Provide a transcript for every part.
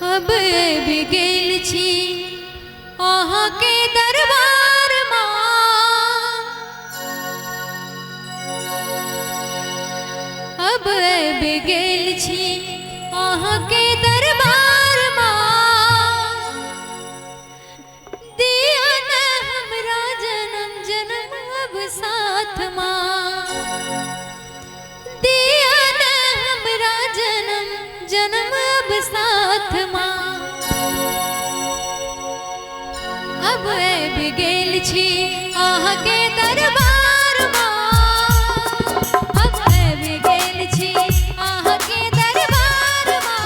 अब भी गेल छी अहाँ के दरबार माँ, अब भी गेल छी अहाँ के दरबार माँ। दिया न हमरा जन्म जन्म अब साथ माँ, दिया न हमरा जन्म जन्म अब साथ माँ। अब भी गेल छी अहाँ के दरबार माँ, अब भी गेल छी अहाँ के दरबार माँ।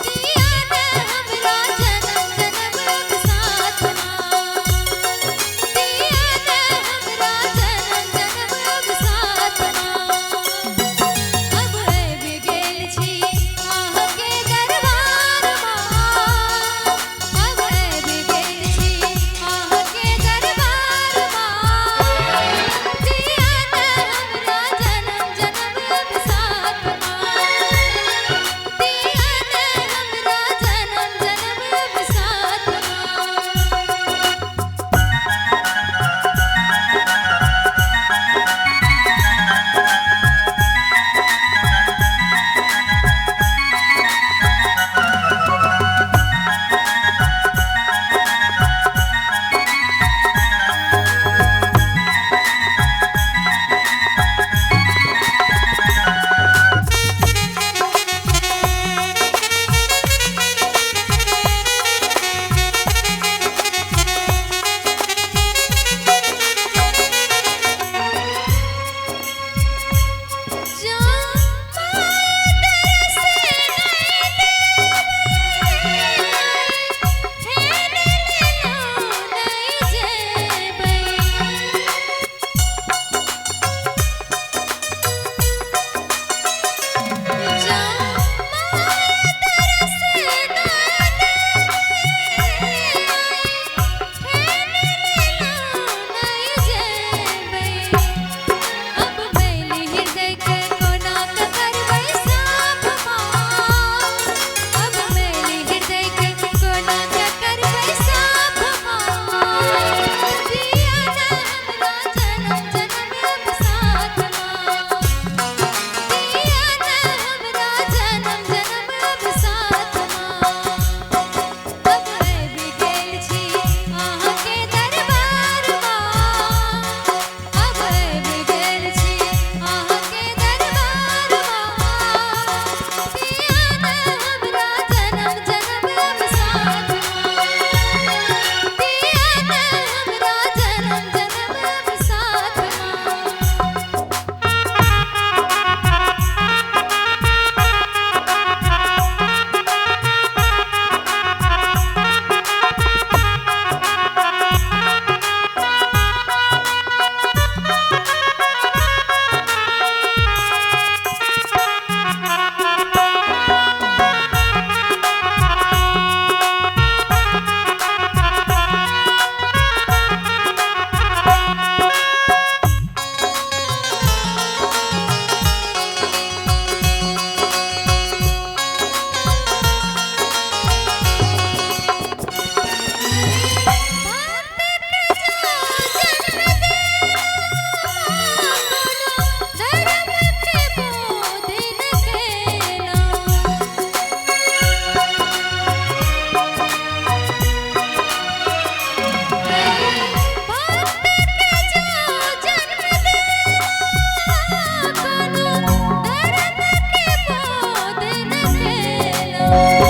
दिया न हमरा जन्म जन्म अब साथ माँ, दिया न हमरा जन्म जन्म अब साथ माँ। अब भी गेल छी अहाँ के दरबार माँ, अब भी गेल छी अहाँ के दरबार माँ। दिया न हमरा जन्म जन्म अब साथ माँ, दिया न हमरा जन्म जन्म अब साथ माँ। Oh